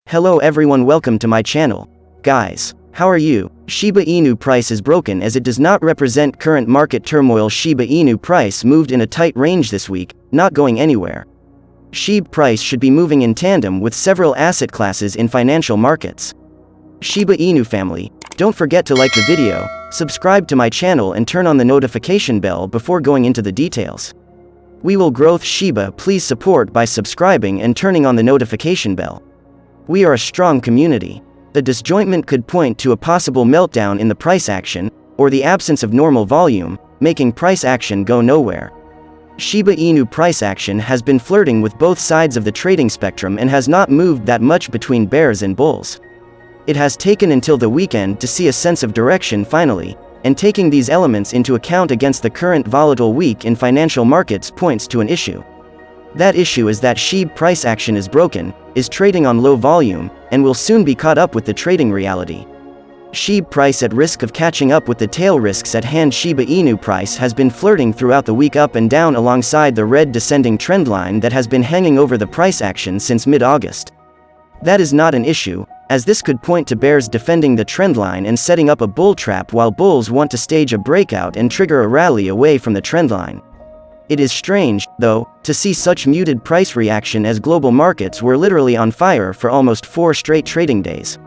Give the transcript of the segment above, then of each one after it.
Hello everyone, welcome to my channel. Guys, how are you? Shiba Inu price is broken as it does not represent current market turmoil. Shiba Inu price moved in a tight range this week, not going anywhere. SHIB price should be moving in tandem with several asset classes in financial markets. Shiba Inu family, don't forget to like the video, subscribe to my channel and turn on the notification bell before going into the details. We will growth Shiba, please support by subscribing and turning on the notification bell. We are a strong community. The disjointment could point to a possible meltdown in the price action, or the absence of normal volume, making price action go nowhere. Shiba Inu price action has been flirting with both sides of the trading spectrum and has not moved that much between bears and bulls. It has taken until the weekend to see a sense of direction finally, and taking these elements into account against the current volatile week in financial markets points to an issue. That issue is that SHIB price action is broken, is trading on low volume, and will soon be caught up with the trading reality. SHIB price at risk of catching up with the tail risks at hand. Shiba Inu price has been flirting throughout the week up and down alongside the red descending trendline that has been hanging over the price action since mid-August. That is not an issue, as this could point to bears defending the trendline and setting up a bull trap while bulls want to stage a breakout and trigger a rally away from the trendline. It is strange, though, to see such muted price reaction as global markets were literally on fire for almost 4 straight trading days.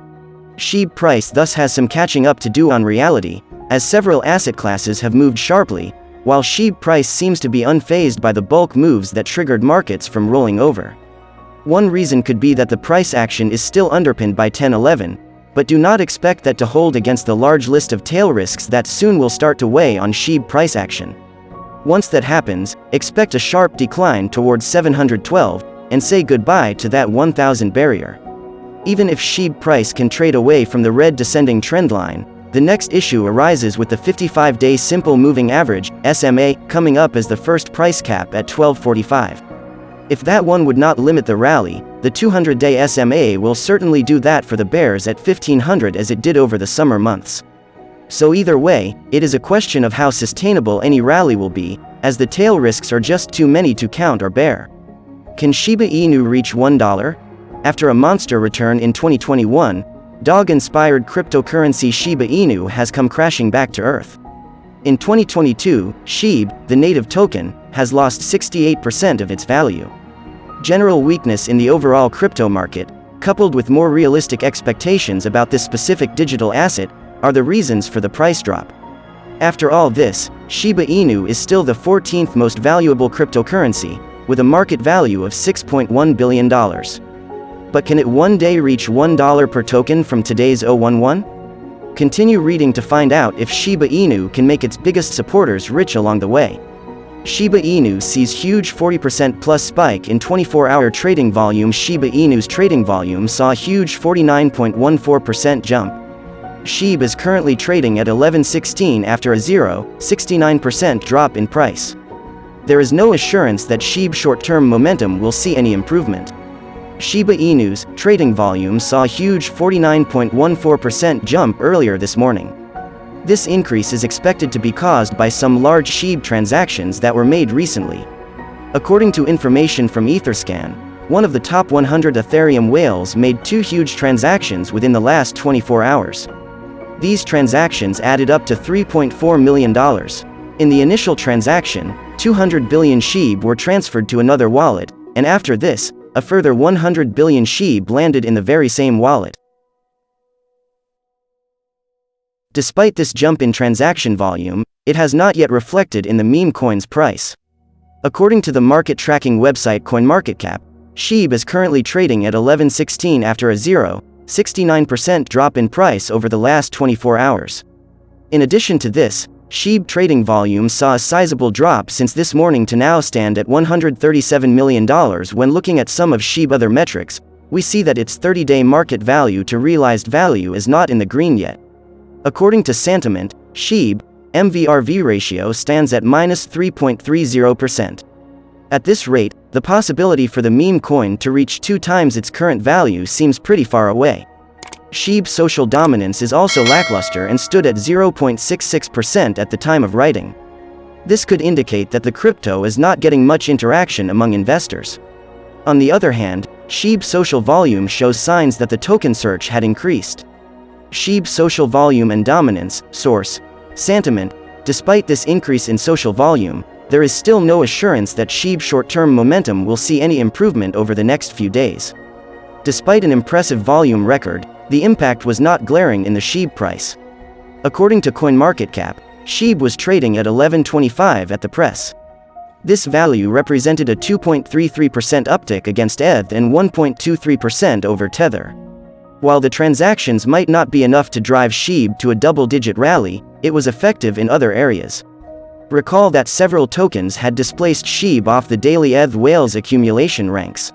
SHIB price thus has some catching up to do on reality, as several asset classes have moved sharply, while SHIB price seems to be unfazed by the bulk moves that triggered markets from rolling over. One reason could be that the price action is still underpinned by 10-11, but do not expect that to hold against the large list of tail risks that soon will start to weigh on SHIB price action. Once that happens, expect a sharp decline towards 712, and say goodbye to that 1000 barrier. Even if SHIB price can trade away from the red descending trendline, the next issue arises with the 55-day simple moving average, SMA, coming up as the first price cap at 1245. If that one would not limit the rally, the 200-day SMA will certainly do that for the bears at 1500 as it did over the summer months. So either way, it is a question of how sustainable any rally will be, as the tail risks are just too many to count or bear. Can Shiba Inu reach $1? After a monster return in 2021, dog-inspired cryptocurrency Shiba Inu has come crashing back to earth. In 2022, SHIB, the native token, has lost 68% of its value. General weakness in the overall crypto market, coupled with more realistic expectations about this specific digital asset, are the reasons for the price drop. After all this, Shiba Inu is still the 14th most valuable cryptocurrency, with a market value of $6.1 billion. But can it one day reach $1 per token from today's 011? Continue reading to find out if Shiba Inu can make its biggest supporters rich along the way. Shiba Inu sees huge 40% plus spike in 24-hour trading volume. Shiba Inu's trading volume saw a huge 49.14% jump. SHIB is currently trading at 1116 after a 0.69% drop in price. There is no assurance that SHIB short-term momentum will see any improvement. Shiba Inu's trading volume saw a huge 49.14% jump earlier this morning. This increase is expected to be caused by some large SHIB transactions that were made recently. According to information from Etherscan, one of the top 100 Ethereum whales made 2 huge transactions within the last 24 hours. These transactions added up to $3.4 million. In the initial transaction, 200 billion SHIB were transferred to another wallet, and after this, a further 100 billion SHIB landed in the very same wallet. Despite this jump in transaction volume, it has not yet reflected in the meme coin's price. According to the market tracking website CoinMarketCap, SHIB is currently trading at 1116 after a 0.69% drop in price over the last 24 hours. In addition to this, SHIB trading volume saw a sizable drop since this morning to now stand at $137 million. When looking at some of SHIB other metrics, we see that its 30-day market value to realized value is not in the green yet. According to Santiment, SHIB MVRV ratio stands at -3.30%. At this rate, the possibility for the meme coin to reach 2 times its current value seems pretty far away. SHIB's social dominance is also lackluster and stood at 0.66% at the time of writing. This could indicate that the crypto is not getting much interaction among investors. On the other hand, SHIB social volume shows signs that the token search had increased. SHIB social volume and dominance, source, Santiment. Despite this increase in social volume, there is still no assurance that SHIB short-term momentum will see any improvement over the next few days. Despite an impressive volume record, the impact was not glaring in the SHIB price. According to CoinMarketCap, SHIB was trading at $11.25 at the press. This value represented a 2.33% uptick against ETH and 1.23% over Tether. While the transactions might not be enough to drive SHIB to a double-digit rally, it was effective in other areas. Recall that several tokens had displaced SHIB off the daily ETH whales accumulation ranks.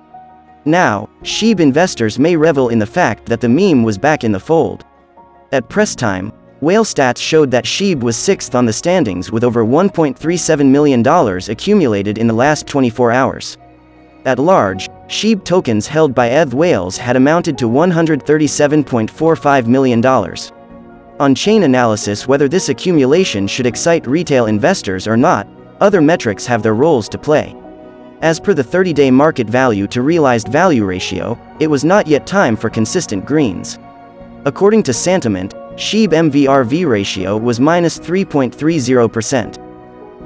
Now, SHIB investors may revel in the fact that the meme was back in the fold. At press time, Whale Stats showed that SHIB was 6th on the standings with over $1.37 million accumulated in the last 24 hours. At large, SHIB tokens held by ETH whales had amounted to $137.45 million. On-chain analysis: whether this accumulation should excite retail investors or not, other metrics have their roles to play. As per the 30-day market value to realized value ratio, it was not yet time for consistent greens. According to Santiment, SHIB MVRV ratio was -3.30%.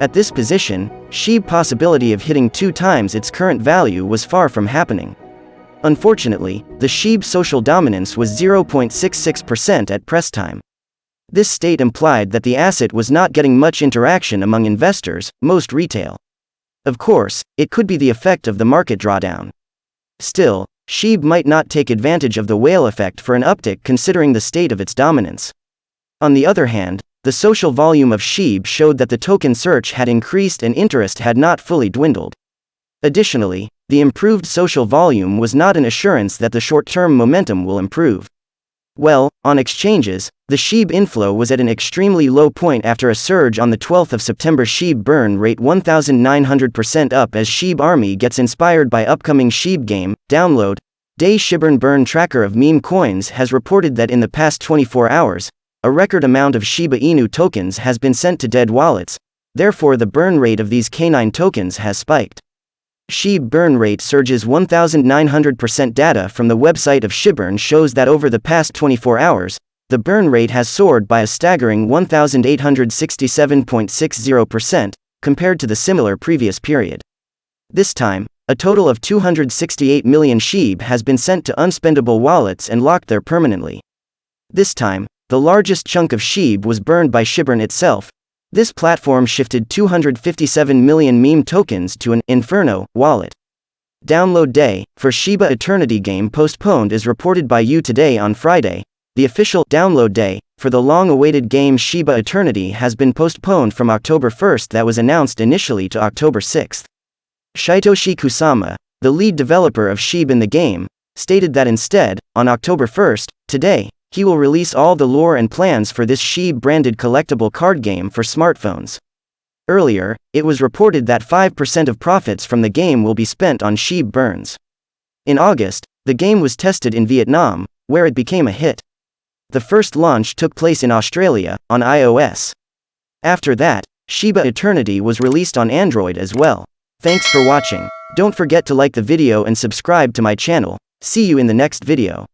At this position, SHIB possibility of hitting 2 times its current value was far from happening. Unfortunately, the SHIB social dominance was 0.66% at press time. This state implied that the asset was not getting much interaction among investors, most retail. Of course, it could be the effect of the market drawdown. Still, SHIB might not take advantage of the whale effect for an uptick considering the state of its dominance. On the other hand, the social volume of SHIB showed that the token search had increased and interest had not fully dwindled. Additionally, the improved social volume was not an assurance that the short-term momentum will improve. Well, on exchanges, the SHIB inflow was at an extremely low point after a surge on the 12th of September. SHIB burn rate 1,900% up as SHIB army gets inspired by upcoming SHIB game. Download. Day Shibburn burn tracker of meme coins has reported that in the past 24 hours, a record amount of Shiba Inu tokens has been sent to dead wallets, therefore the burn rate of these canine tokens has spiked. SHIB burn rate surges 1,900%. Data from the website of Shibburn shows that over the past 24 hours, the burn rate has soared by a staggering 1,867.60%, compared to the similar previous period. This time, a total of 268 million SHIB has been sent to unspendable wallets and locked there permanently. This time, the largest chunk of SHIB was burned by Shibburn itself. This platform shifted 257 million meme tokens to an Inferno wallet. Download day for Shiba Eternity game postponed is reported by You Today on Friday. The official download day for the long-awaited game Shiba Eternity has been postponed from October 1st that was announced initially to October 6th. Shitoshi Kusama, the lead developer of SHIB in the game, stated that instead, on October 1st, today, he will release all the lore and plans for this SHIB-branded collectible card game for smartphones. Earlier, it was reported that 5% of profits from the game will be spent on SHIB burns. In August, the game was tested in Vietnam, where it became a hit. The first launch took place in Australia, on iOS. After that, Shiba Eternity was released on Android as well. Thanks for watching. Don't forget to like the video and subscribe to my channel. See you in the next video.